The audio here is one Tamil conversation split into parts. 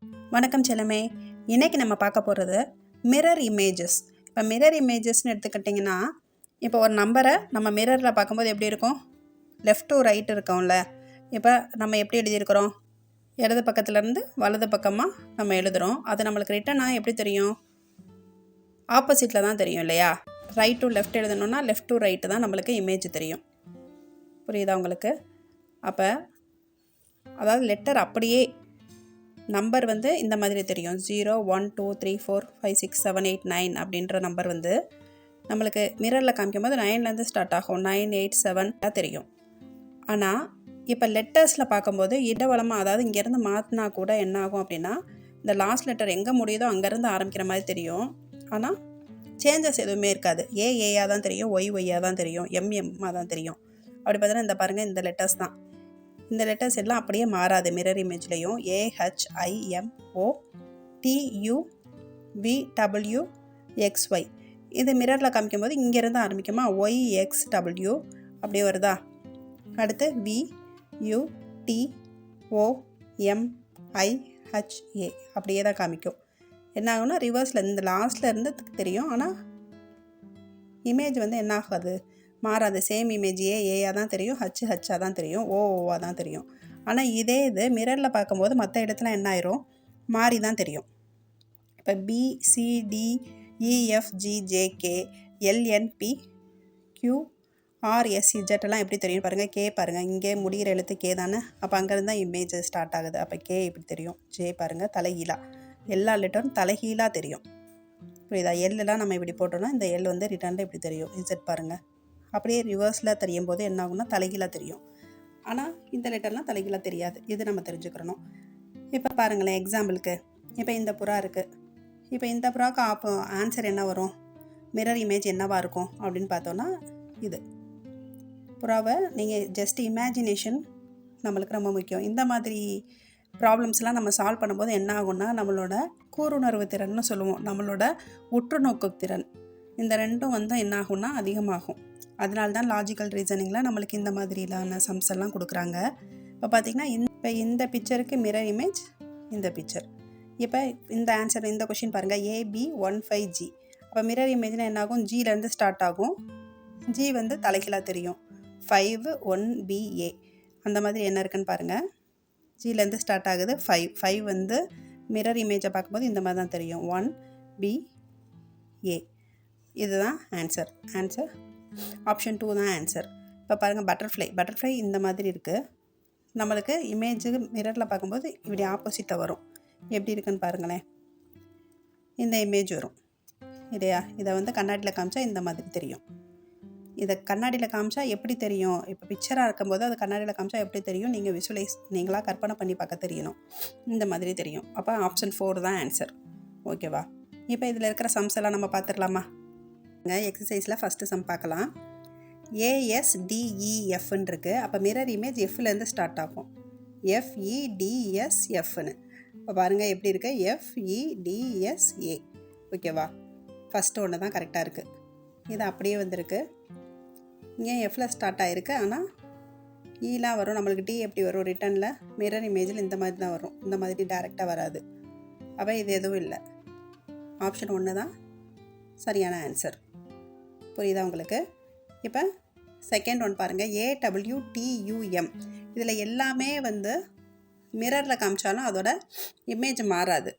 வணக்கம் செல்லமே. இன்றைக்கி நம்ம பார்க்க போகிறது மிரர் இமேஜஸ். இப்போ மிரர் இமேஜஸ்னு எடுத்துக்கிட்டிங்கன்னா, இப்போ ஒரு நம்பரை நம்ம மிரரில் பார்க்கும்போது எப்படி இருக்கும்? லெஃப்ட் டு ரைட் இருக்கோம்ல. இப்போ நம்ம எப்படி எழுதியிருக்கிறோம்? இடது பக்கத்துலேருந்து வலது பக்கமாக நம்ம எழுதுகிறோம். அது நம்மளுக்கு ரிட்டனாக எப்படி தெரியும்? ஆப்போசிட்டில் தான் தெரியும் இல்லையா? ரைட் டு லெஃப்ட் எழுதணுன்னா லெஃப்ட் டு ரைட்டு தான் நம்மளுக்கு இமேஜ் தெரியும். புரியுதா உங்களுக்கு? அப்போ அதாவது லெட்டர் அப்படியே நம்பர் வந்து இந்த மாதிரி தெரியும். 0 1 2 3 4 5 6 7 8 9 அப்படின்ற நம்பர் வந்து நம்மளுக்கு மிரரில் காமிக்கும் போது 9லேருந்து ஸ்டார்ட் ஆகும். 9 8 7 தெரியும். ஆனால் இப்போ லெட்டர்ஸில் பார்க்கும்போது இடவளமாக, அதாவது இங்கேருந்து மாற்றினா கூட என்ன ஆகும் அப்படின்னா, இந்த லாஸ்ட் லெட்டர் எங்கே முடியுதோ அங்கேருந்து ஆரம்பிக்கிற மாதிரி தெரியும். ஆனால் சேஞ்சஸ் எதுவுமே இருக்காது. ஏயாக தான் தெரியும், ஒய்யாக தான் தெரியும், எம்எம்மாக தான் தெரியும். அப்படி பார்த்தீங்கன்னா இந்த பாருங்கள், இந்த லெட்டர்ஸ் தான். இந்த லெட்டர்ஸ் எல்லாம் அப்படியே மாறாது. மிரர் இமேஜ்லேயும் AHIMO TUVWXY இது மிரரில் காமிக்கும்போது இங்கேருந்து ஆரம்பிக்குமா, YXW அப்படியே வருதா. அடுத்து VUTOMIHA அப்படியே தான் காமிக்கும். என்ன ஆகும்னா ரிவர்ஸில் இந்த லாஸ்ட்டில் இருந்து தெரியும். ஆனால் இமேஜ் வந்து என்ன ஆகாது, மாறாது. சேம் இமேஜ் ஏயாக தான் தெரியும், ஹச்சாக தான் தெரியும், ஓவாக தான் தெரியும். ஆனால் இதே இது மிரரில் பார்க்கும்போது மற்ற இடத்துல என்ன ஆயிரும், மாறி தான் தெரியும். இப்போ BCDEFGJK LNP QRSZ எல்லாம் எப்படி தெரியும் பாருங்கள். கே பாருங்கள், இங்கே முடிகிற எழுத்து கே தானே. அப்போ அங்கேருந்து தான் இமேஜ் ஸ்டார்ட் ஆகுது. அப்போ கே இப்படி தெரியும். ஜே பாருங்கள் தலைகீழாக, எல்லா லெட்டரும் தலைகீழாக தெரியும். புரியுதா? எல்லாம் நம்ம இப்படி போட்டோம்னா இந்த எல் வந்து ரிட்டர்னில் இப்படி தெரியும். இசட் பாருங்கள், அப்படியே ரிவர்ஸில் தெரியும் போது என்ன ஆகும்னா தலைகீழாக தெரியும். ஆனால் இந்த லெட்டர்லாம் தலைகீழாக தெரியாது. இது நம்ம தெரிஞ்சுக்கிறணும். இப்போ பாருங்களேன் எக்ஸாம்பிளுக்கு, இப்போ இந்த புறா இருக்குது. இப்போ இந்த புறாவுக்கு ஆன்சர் என்ன வரும்? மிரர் இமேஜ் என்னவாக இருக்கும் அப்படின்னு பார்த்தோன்னா, இது புறாவை நீங்கள் ஜஸ்ட் இமேஜினேஷன் நம்மளுக்கு ரொம்ப முக்கியம். இந்த மாதிரி ப்ராப்ளம்ஸ்லாம் நம்ம சால்வ் பண்ணும்போது என்ன ஆகும்னா, நம்மளோட கூருணர்வு திறன்னு சொல்லுவோம், நம்மளோட உற்றுநோக்கு திறன், இந்த ரெண்டும் வந்து என்ன ஆகும்னா அதிகமாகும். அதனால தான் லாஜிக்கல் ரீசனிங்கில் நம்மளுக்கு இந்த மாதிரிலான சம்ஸ் எல்லாம் கொடுக்குறாங்க. இப்போ பார்த்திங்கன்னா இப்போ இந்த பிக்சருக்கு மிரர் இமேஜ் இந்த பிக்சர். இப்போ இந்த ஆன்சர், இந்த கொஷின் பாருங்கள், AB15G. அப்போ மிரர் இமேஜ்னால் என்ன ஆகும்? ஜிலேருந்து ஸ்டார்ட் ஆகும். ஜி வந்து தலைகீழாக தெரியும். 51BA அந்த மாதிரி என்ன இருக்குன்னு பாருங்கள். ஜிலேருந்து ஸ்டார்ட் ஆகுது. 5 வந்து மிரர் இமேஜை பார்க்கும்போது இந்த மாதிரி தான் தெரியும். 1BA இதுதான் ஆன்சர். ஆப்ஷன் 2 தான் ஆன்சர். இப்போ பாருங்கள் பட்டர்ஃப்ளை இந்த மாதிரி இருக்குது. நம்மளுக்கு இமேஜு மிரரில் பார்க்கும்போது இப்படி ஆப்போசிட்டாக வரும். எப்படி இருக்குன்னு பாருங்களேன். இந்த இமேஜ் வரும் இல்லையா? இதை வந்து கண்ணாடியில் காமிச்சா இந்த மாதிரி தெரியும். இதை கண்ணாடியில் காமிச்சா எப்படி தெரியும்? இப்போ பிக்சராக இருக்கும்போது அது கண்ணாடியில் காமிச்சா எப்படி தெரியும்? நீங்கள் நீங்களாக கற்பனை பண்ணி பார்க்க தெரியணும். இந்த மாதிரி தெரியும். அப்போ ஆப்ஷன் 4 தான் ஆன்சர். ஓகேவா? இப்போ இதில் இருக்கிற சம்ஸ் எல்லாம் நம்ம பார்த்துடலாமா? எக்ஸசைஸில் ஃபஸ்ட்டு சம் பார்க்கலாம். ASDEFன்னு இருக்குது. அப்போ மிரர் இமேஜ் எஃப்லேருந்து ஸ்டார்ட் ஆகும். FEDSFன்னு. இப்போ பாருங்கள் எப்படி இருக்குது, FEDSA. ஓகேவா? ஃபஸ்ட்டு ஒன்று தான் கரெக்டாக இருக்குது. இது அப்படியே வந்திருக்கு. இங்கே எஃப்பில் ஸ்டார்ட் ஆகிருக்கு. ஆனால் ஈலாம் வரும். நம்மளுக்கு டி எப்படி வரும் ரிட்டனில்? மிரர் இமேஜில் இந்த மாதிரி தான் வரும். இந்த மாதிரி டைரெக்டாக வராது. அப்போ இது எதுவும் இல்லை. ஆப்ஷன் 1 தான் சரியான ஆன்சர். புரியுதா உங்களுக்கு? இப்போ செகண்ட் ஒன் பாருங்கள், AWTUM. இதில் எல்லாமே வந்து மிரரில் காமிச்சாலும் அதோட இமேஜ் மாறாது.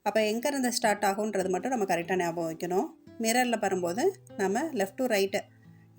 அப்போ எங்கேருந்து ஸ்டார்ட் ஆகுன்றது மட்டும் நம்ம கரெக்டாக ஞாபகம் வைக்கணும். மிரரில் வரும்போது நம்ம லெஃப்ட் டு ரைட்டு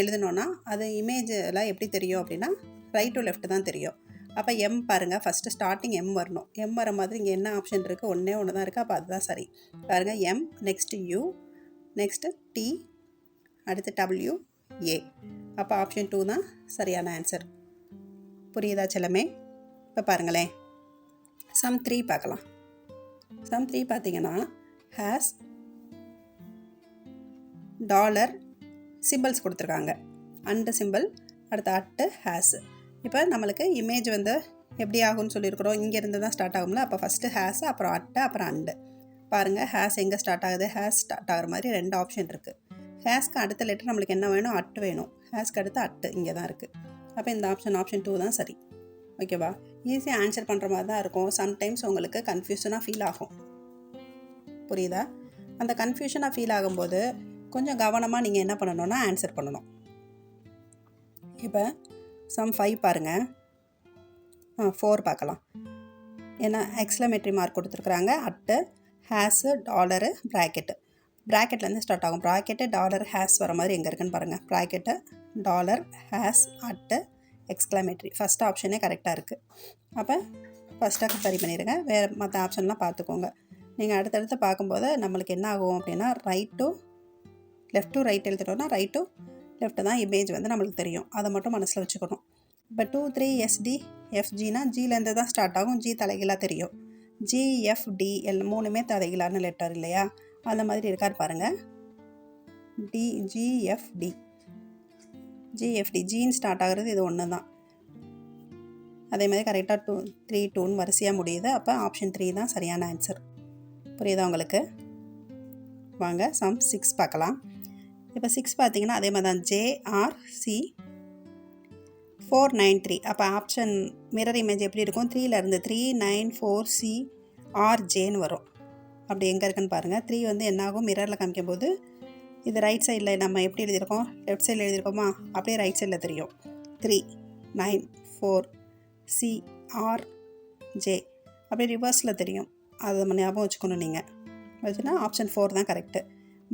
எழுதணுன்னா அது இமேஜில் எப்படி தெரியும் அப்படின்னா ரைட் டு லெஃப்ட் தான் தெரியும். அப்போ எம் பாருங்கள், ஃபஸ்ட்டு ஸ்டார்டிங் எம் வரணும். எம் வர மாதிரி இங்கே என்ன ஆப்ஷன் இருக்குது? ஒன்றே ஒன்று தான் இருக்குது. அப்போ அதுதான் சரி. பாருங்கள், M, next U, next T, அடுத்து WA. அப்போ ஆப்ஷன் 2 தான் சரியான ஆன்சர். புரியுதா செல்லமே? இப்போ பாருங்களேன் சம் 3 பார்க்கலாம். சம் 3 பார்த்தீங்கன்னா ஹேஸ் டாலர் சிம்பிள்ஸ் கொடுத்துருக்காங்க. அண்டு சிம்பிள், அடுத்து அட்டு, ஹேஸு. இப்போ நம்மளுக்கு இமேஜ் வந்து எப்படி ஆகும்னு சொல்லியிருக்கிறோம், இங்கேருந்து தான் ஸ்டார்ட் ஆகும்ல. அப்போ ஃபஸ்ட்டு ஹேஸு, அப்புறம் அட்டு, அப்புறம் அண்டு. பாருங்கள், ஹேஸ் எங்கே ஸ்டார்ட் ஆகுது? ஹேஸ் ஸ்டார்ட் ஆகிற மாதிரி 2 ஆப்ஷன் இருக்குது. ஹேஸ்க்கு அடுத்த லெட்டர் நம்மளுக்கு என்ன வேணும்? அட்டு வேணும். ஹேஸ்க்கு அடுத்து அட்டு இங்கே தான் இருக்குது. அப்போ இந்த ஆப்ஷன் 2 தான் சரி. ஓகேவா? ஈஸியாக ஆன்சர் பண்ணுற மாதிரி தான் இருக்கும். சம்டைம்ஸ் உங்களுக்கு கன்ஃபியூஷனாக ஃபீல் ஆகும். புரியுதா? அந்த கன்ஃபியூஷனாக ஃபீல் ஆகும்போது கொஞ்சம் கவனமாக நீங்கள் என்ன பண்ணணும்னா ஆன்சர் பண்ணணும். இப்போ சம் 5 பாருங்கள். 4 பார்க்கலாம். ஏன்னா எக்ஸ்க்ளமேட்டரி மார்க் கொடுத்துருக்குறாங்க. At hash dollar bracket. ப்ராக்கெட்லேருந்து ஸ்டார்ட் ஆகும். ப்ராக்கெட்டு டாலர் ஹேஸ் வர மாதிரி எங்கே இருக்குன்னு பாருங்கள். Bracket dollar hash at exclamatory. First ஆப்ஷனே கரெக்டாக இருக்குது. அப்போ ஃபஸ்ட்டாக சரி பண்ணிடுங்க. வேறு மற்ற ஆப்ஷன்லாம் பார்த்துக்கோங்க. நீங்கள் அடுத்தடுத்து பார்க்கும்போது நம்மளுக்கு என்ன ஆகும் அப்படின்னா லெஃப்ட் டு ரைட் எழுதிட்டோம்னா ரைட் டு லெஃப்ட் தான் இமேஜ் வந்து நம்மளுக்கு தெரியும். அதை மட்டும் மனசில் வச்சுக்கணும். இப்போ 2 3 SD FGனா ஜிலேருந்து தான் ஸ்டார்ட் ஆகும். ஜி தலைகீழாக தெரியும். GFD மூணுமே தலைகீழான லெட்டர் இல்லையா? அந்த மாதிரி இருக்காரு பாருங்கள். GFD ஜின்னு ஸ்டார்ட் ஆகுறது இது ஒன்று தான். அதே மாதிரி கரெக்டாக 2 3 2ன்னு வரிசையாக முடியுது. அப்போ ஆப்ஷன் 3 தான் சரியான ஆன்சர். புரியுதா உங்களுக்கு? வாங்க சம் 6 பார்க்கலாம். இப்போ 6 பார்த்தீங்கன்னா அதே மாதிரி தான் JRC 493. அப்போ ஆப்ஷன் மிரர் இமேஜ் எப்படி இருக்கும்? 3லேருந்து 3946Jன்னு வரும். அப்படி எங்கே இருக்குன்னு பாருங்கள். 3 வந்து என்னாகும்? மிரரில் காமிக்கும் போது இது ரைட் சைடில் நம்ம எப்படி எழுதியிருக்கோம்? லெஃப்ட் சைடில் எழுதியிருக்கோமா? அப்படியே ரைட் சைடில் தெரியும். 394CRJ அப்படியே ரிவர்ஸில் தெரியும். அதை ஞாபகம் வச்சுக்கணும். நீங்கள் வச்சுன்னா ஆப்ஷன் 4 தான் கரெக்டு.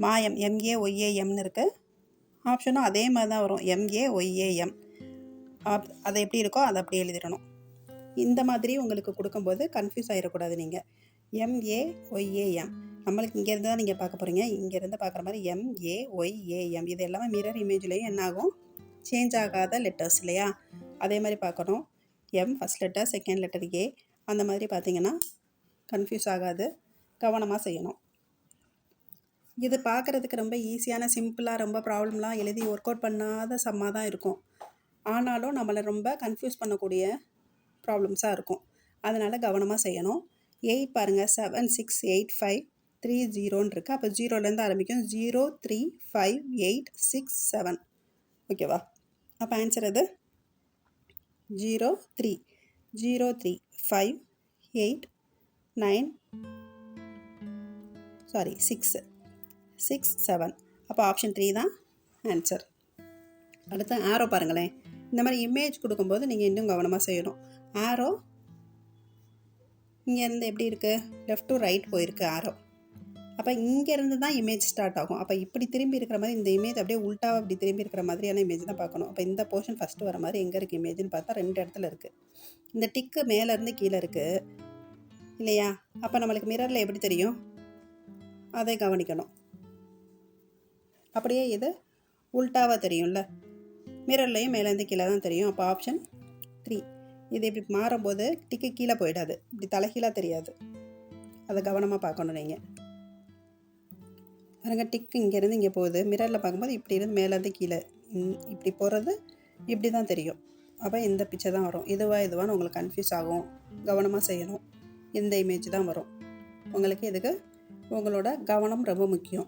மாயம் MAYAMன்னு இருக்குது. ஆப்ஷனும் அதே மாதிரி தான் வரும். MAYAM. அது எப்படி இருக்கோ அதை அப்படியே எழுதிடணும். இந்த மாதிரி உங்களுக்கு கொடுக்கும்போது கன்ஃபியூஸ் ஆகிடக்கூடாது. நீங்கள் MAYAM நம்மளுக்கு இங்கேருந்து தான் நீங்கள் பார்க்க போகிறீங்க. இங்கேருந்து பார்க்குற மாதிரி MAYAM இது எல்லாமே மிரர் இமேஜ்லேயும் என்னாகும்? சேஞ்ச் ஆகாத லெட்டர்ஸ் இல்லையா? அதே மாதிரி பார்க்கணும். M first letter, second letter A அந்த மாதிரி பார்த்தீங்கன்னா கன்ஃபியூஸ் ஆகாது. கவனமாக செய்யணும். இது பார்க்குறதுக்கு ரொம்ப ஈஸியான சிம்பிளாக ரொம்ப ப்ராப்ளம்லாம் எழுதி ஒர்க் அவுட் பண்ணாத சம்மாக தான் இருக்கும். ஆனாலும் நம்மளை ரொம்ப கன்ஃபியூஸ் பண்ணக்கூடிய ப்ராப்ளம்ஸாக இருக்கும். அதனால் கவனமாக செய்யணும். 8 பாருங்கள். 768530ன்னு இருக்குது. அப்போ 0லேருந்து ஆரம்பிக்கும். 03586 ஓகேவா? அப்போ ஆன்சர் அது 6. அப்போ ஆப்ஷன் 3 தான் ஆன்சர். அடுத்து ஆரோ பாருங்களேன். இந்த மாதிரி இமேஜ் கொடுக்கும்போது நீங்கள் இன்னும் கவனமாக செய்யணும். ஆரோ இங்கேருந்து எப்படி இருக்குது? லெஃப்ட் டு ரைட் போயிருக்கு ஆரோ. அப்போ இங்கேருந்து தான் இமேஜ் ஸ்டார்ட் ஆகும். அப்போ இப்படி திரும்பி இருக்கிற மாதிரி இந்த இமேஜ் அப்படியே உல்ட்டாக இப்படி திரும்பி இருக்கிற மாதிரியான இமேஜ் தான் பார்க்கணும். அப்போ இந்த போர்ஷன் ஃபஸ்ட்டு வர மாதிரி எங்கே இருக்குது இமேஜ்னு பார்த்தா 2 இடத்துல இருக்குது. இந்த டிக்கு மேலேருந்து கீழே இருக்குது இல்லையா? அப்போ நம்மளுக்கு மிரரில் எப்படி தெரியும்? அதை கவனிக்கணும். அப்படியே இது உல்ட்டாவாக தெரியும்ல, மிரர்லையும் மேலேருந்து கீழே தான் தெரியும். அப்போ ஆப்ஷன் 3. இது இப்படி மாறும்போது டிக்கு கீழே போயிடாது, இப்படி தலைகீழாக தெரியாது. அதை கவனமாக பார்க்கணும். நீங்கள் பாருங்க, டிக்கு இங்கேருந்து இங்கே போகுது. மிரரில் பார்க்கும்போது இப்படி இருந்து மேலேருந்து கீழே இப்படி போகிறது இப்படி தான் தெரியும். அப்போ இந்த பிக்சர் தான் வரும். இதுவான்னு உங்களுக்கு கன்ஃபியூஸ் ஆகும். கவனமாக செய்யணும். இந்த இமேஜ் தான் வரும் உங்களுக்கு. இதுக்கு உங்களோட கவனம் ரொம்ப முக்கியம்.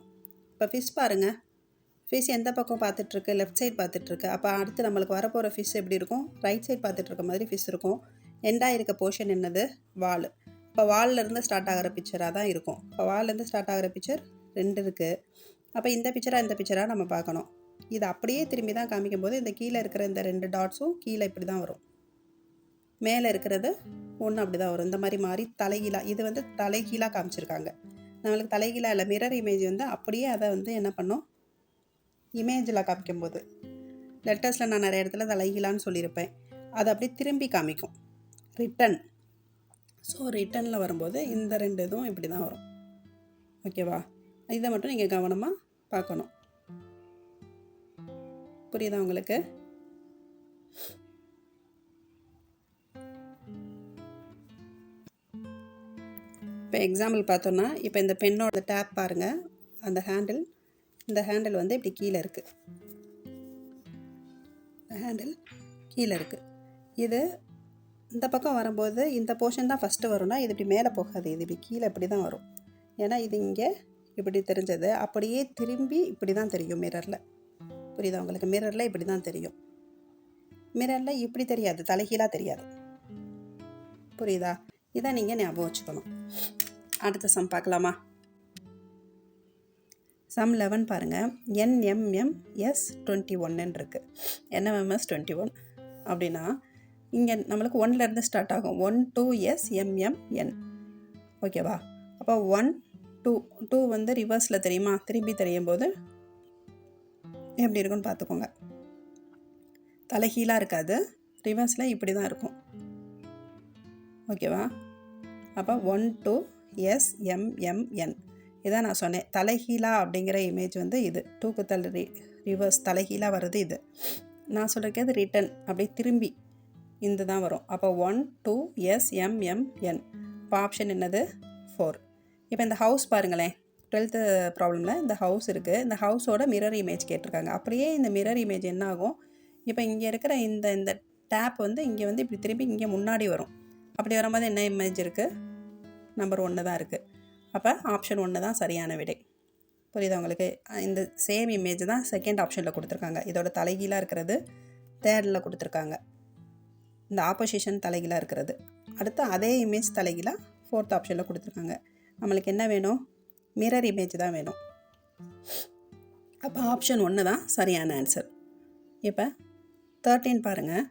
இப்போ ஃபிஷ் பாருங்கள். ஃபிஷ் எந்த பக்கம் பார்த்துட்ருக்கு? Left side பார்த்துட்ருக்கு. அப்போ அடுத்து நம்மளுக்கு வரப்போகிற ஃபிஷ் எப்படி இருக்கும்? ரைட் சைட் பார்த்துட்ருக்க மாதிரி ஃபிஷ் இருக்கும். எண்டாக இருக்க போர்ஷன் என்னது? வால். இப்போ வால்லேருந்து ஸ்டார்ட் ஆகிற பிக்சராக தான் இருக்கும். இப்போ வால்லேருந்து ஸ்டார்ட் ஆகிற பிக்சர் 2 இருக்குது. அப்போ இந்த பிக்சராக நம்ம பார்க்கணும். இது அப்படியே திரும்பி தான் காமிக்கும் போது இந்த கீழே இருக்கிற இந்த 2 டாட்ஸும் கீழே இப்படி தான் வரும். மேலே இருக்கிறது ஒன்று அப்படி தான் வரும். இந்த மாதிரி மாறி தலைகீழாக, இது வந்து தலைகீழாக காமிச்சிருக்காங்க. நம்மளுக்கு தலைகீழாக இல்லை, மிரர் இமேஜ் வந்து அப்படியே அதை வந்து என்ன பண்ணும்? இமேஜில் காமிக்கும்போது லெட்டர்ஸில் நான் நிறைய இடத்துல தலைகீழான்னு சொல்லியிருப்பேன். அதை அப்படியே திரும்பி காமிக்கும். ரிட்டன். ஸோ ரிட்டனில் வரும்போது இந்த 2 இதுவும் இப்படி தான் வரும். ஓகேவா? இதை மட்டும் நீங்கள் கவனமாக பார்க்கணும். புரியுதா உங்களுக்கு? இப்போ எக்ஸாம்பிள் பார்த்தோன்னா, இப்போ இந்த பெண்ணோட டேப் பாருங்கள். அந்த ஹேண்டில், இந்த ஹேண்டில் வந்து இப்படி கீழே இருக்குது. ஹேண்டில் கீழே இருக்குது. இது இந்த பக்கம் வரும்போது இந்த போர்ஷன் தான் ஃபஸ்ட்டு வரும்னா இது இப்படி மேலே போகாது. இது இப்படி கீழே இப்படி தான் வரும். ஏன்னா இது இங்கே இப்படி தெரிஞ்சது அப்படியே திரும்பி இப்படி தான் தெரியும் மிரரில். புரியுதா உங்களுக்கு? மிரரில் இப்படி தான் தெரியும். மிரரில் இப்படி தெரியாது, தலைகீழாக தெரியாது. புரியுதா? இதை நீங்கள் ஞாபகம் வச்சுக்கணும். அடுத்த சம் பார்க்கலாமா? சம் 11 பாருங்கள். NMMS 21 இருக்குது. NMMS 21 அப்படின்னா இங்கே நம்மளுக்கு 1லேருந்து ஸ்டார்ட் ஆகும். 1 2SMMN. ஓகேவா? அப்போ 1 2 வந்து ரிவர்ஸில் தெரியுமா? திரும்பி தெரியும் போது எப்படி இருக்குன்னு பார்த்துக்கோங்க. தலைகீழாக இருக்காது, ரிவர்ஸில் இப்படி தான் இருக்கும். ஓகேவா? அப்போ 1 2SMMN இதான் நான் சொன்னேன். தலைகீழா அப்படிங்கிற இமேஜ் வந்து இது. 2க்கு ரிவர்ஸ் தலைகீழாக வர்றது இது. நான் சொல்கிறக்கே ரிட்டன் அப்படியே திரும்பி இந்த தான் வரும். அப்போ 1 2SMMN. இப்போ ஆப்ஷன் என்னது? 4. இப்போ இந்த ஹவுஸ் பாருங்களேன். 12th ப்ராப்ளமில் இந்த ஹவுஸ் இருக்குது. இந்த ஹவுஸோட மிரர் இமேஜ் கேட்டிருக்காங்க. அப்படியே இந்த மிரர் இமேஜ் என்ன ஆகும்? இப்போ இங்கே இருக்கிற இந்த டேப் வந்து இங்கே வந்து இப்படி திரும்பி இங்கே முன்னாடி வரும். அப்படி வரும்போது என்ன இமேஜ் இருக்குது? நம்பர் 1 தான் இருக்குது. அப்போ ஆப்ஷன் 1 தான் சரியான விடை. புரியுதா உங்களுக்கு? இந்த சேம் இமேஜ் தான் செகண்ட் ஆப்ஷனில் கொடுத்துருக்காங்க. இதோட தலைகீழாக இருக்கிறது தேர்டில் கொடுத்துருக்காங்க. இந்த ஆப்போசிஷன் தலைகீழாக இருக்கிறது. அடுத்து அதே இமேஜ் தலைகீழாக 4th ஆப்ஷனில் கொடுத்துருக்காங்க. நம்மளுக்கு என்ன வேணும்? மிரர் இமேஜ் தான் வேணும். அப்போ ஆப்ஷன் 1 தான் சரியான ஆன்சர். இப்போ 13 பாருங்கள்.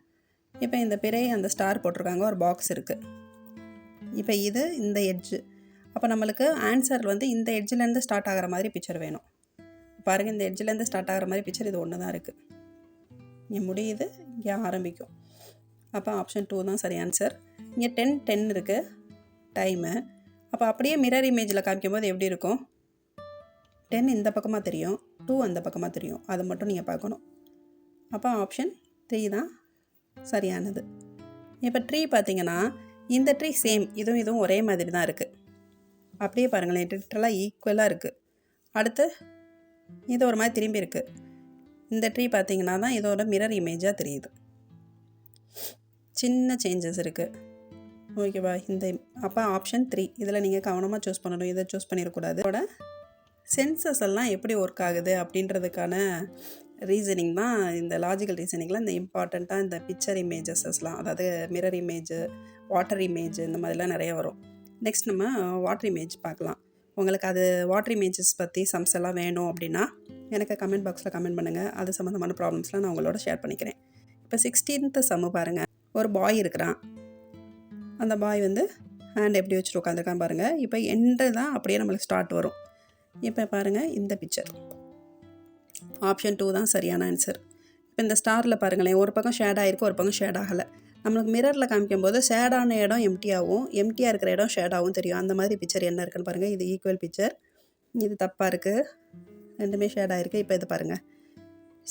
இப்போ இந்த பிறை அந்த ஸ்டார் போட்டிருக்காங்க, ஒரு பாக்ஸ் இருக்குது. இப்போ இது இந்த எட்ஜு. அப்போ நம்மளுக்கு ஆன்சர் வந்து இந்த எட்ஜிலேருந்து ஸ்டார்ட் ஆகிற மாதிரி பிக்சர் வேணும். பாருங்கள், இந்த எட்ஜிலேருந்து ஸ்டார்ட் ஆகிற மாதிரி பிக்சர் இது ஒன்று தான் இருக்குது. இங்கே முடியுது, இங்கே ஆரம்பிக்கும். அப்போ ஆப்ஷன் 2 தான் சரி ஆன்சர். இங்கே 10 இருக்குது டைமு. அப்போ அப்படியே மிரர் இமேஜில் காமிக்கும் போது எப்படி இருக்கும்? 10 இந்த பக்கமாக தெரியும், 2 அந்த பக்கமாக தெரியும். அதை மட்டும் நீங்கள் பார்க்கணும். அப்போ ஆப்ஷன் 3 தான் சரியானது. இப்போ ட்ரீ பார்த்தீங்கன்னா இந்த ட்ரீ சேம், இதுவும் ஒரே மாதிரி தான் இருக்குது. அப்படியே பாருங்களேன், லிட்டரலாக ஈக்குவலாக இருக்குது. அடுத்து இது ஒரு மாதிரி திரும்பி இருக்குது. இந்த ட்ரீ பார்த்தீங்கன்னா தான் இதோட மிரர் இமேஜாக தெரியுது. சின்ன சேஞ்சஸ் இருக்குது. ஓகேவா? அப்போ ஆப்ஷன் 3 இதில் நீங்கள் கவனமாக சூஸ் பண்ணணும். இதை சூஸ் பண்ணிடக்கூடாது. இதோட சென்சஸ் எல்லாம் எப்படி ஒர்க் ஆகுது அப்படின்றதுக்கான ரீசனிங் தான் இந்த லாஜிக்கல் ரீசனிங்கில் இந்த இம்பார்ட்டண்ட்டாக இந்த பிக்சர் இமேஜஸஸ்லாம், அதாவது மிரர் இமேஜு, வாட்டர் இமேஜ், இந்த மாதிரிலாம் நிறைய வரும். நெக்ஸ்ட் நம்ம வாட்டர் இமேஜ் பார்க்கலாம். உங்களுக்கு அது வாட்டர் இமேஜஸ் பற்றி சம்ஸ் எல்லாம் வேணும் அப்படின்னா எனக்கு கமெண்ட் பாக்ஸில் கமெண்ட் பண்ணுங்கள். அது சம்மந்தமான ப்ராப்ளம்ஸ்லாம் நான் உங்களோட ஷேர் பண்ணிக்கிறேன். இப்போ 16th சம்மு பாருங்கள். ஒரு பாய் இருக்கிறான். அந்த பாய் வந்து ஹேண்ட் எப்படி வச்சுட்டு உட்காந்துருக்கான் பாருங்கள். இப்போ எண்டு தான் அப்படியே நம்மளுக்கு ஸ்டார்ட் வரும். இப்போ பாருங்கள் இந்த பிக்சர். ஆப்ஷன் 2 தான் சரியான ஆன்சர். இப்போ இந்த ஸ்டாரில் பாருங்களேன், ஒரு பக்கம் ஷேட் ஆகிருக்கு, ஒரு பக்கம் ஷேட் ஆகலை. நம்மளுக்கு மிரரில் காமிக்கும் போது ஷேடான இடம் எம்டியாக இருக்கிற இடம் ஷேடாகவும் தெரியும். அந்த மாதிரி பிக்சர் என்ன இருக்குன்னு பாருங்கள். இது ஈக்குவல் பிக்சர், இது தப்பாக இருக்குது, ரெண்டுமே ஷேடாக இருக்குது. இப்போ இது பாருங்கள்,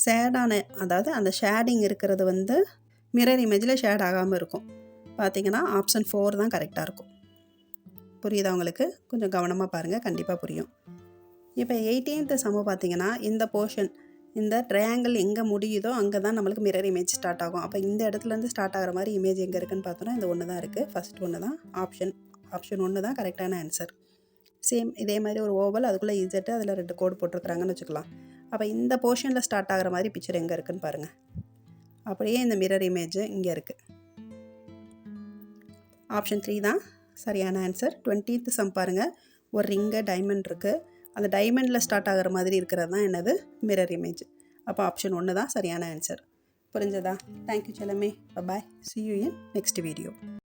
ஷேடான, அதாவது அந்த ஷேடிங் இருக்கிறது வந்து மிரர் இமேஜில் ஷேட் ஆகாமல் இருக்கும். பார்த்தீங்கன்னா ஆப்ஷன் 4 தான் கரெக்டாக இருக்கும். புரியுதா உங்களுக்கு? கொஞ்சம் கவனமாக பாருங்கள், கண்டிப்பாக புரியும். இப்போ 18th சம்மு பார்த்தீங்கன்னா இந்த போர்ஷன், இந்த ட்ரையாங்கிள் எங்கே முடியுதோ அங்கே தான் நம்மளுக்கு மிரர் இமேஜ் ஸ்டார்ட் ஆகும். அப்போ இந்த இடத்துலேருந்து ஸ்டார்ட் ஆகிற மாதிரி இமேஜ் எங்கே இருக்குன்னு பார்த்தோன்னா இந்த ஒன்று தான் இருக்குது. ஃபஸ்ட் ஒன்று தான் ஆப்ஷன் 1 தான் கரெக்டான ஆன்சர். சேம் இதே மாதிரி ஒரு ஓவல், அதுக்குள்ளே இஜெட்டு, அதில் 2 கோடு போட்டிருக்கிறாங்கன்னு வச்சுக்கலாம். அப்போ இந்த போர்ஷனில் ஸ்டார்ட் ஆகிற மாதிரி பிக்சர் எங்கே இருக்குன்னு பாருங்கள். அப்படியே இந்த மிரர் இமேஜ் இங்கே இருக்குது. ஆப்ஷன் 3 தான் சரியான ஆன்சர். 20th சம் பாருங்கள். ஒரு ரிங்கு, டைமண்ட் இருக்குது. அந்த டைமண்டில் ஸ்டார்ட் ஆகிற மாதிரி இருக்கிறது தான் என்னது? Mirror image. அப்போ ஆப்ஷன் 1 தான் சரியான ஆன்சர். புரிஞ்சதா? Thank you Chellamae. Bye. See you in next video.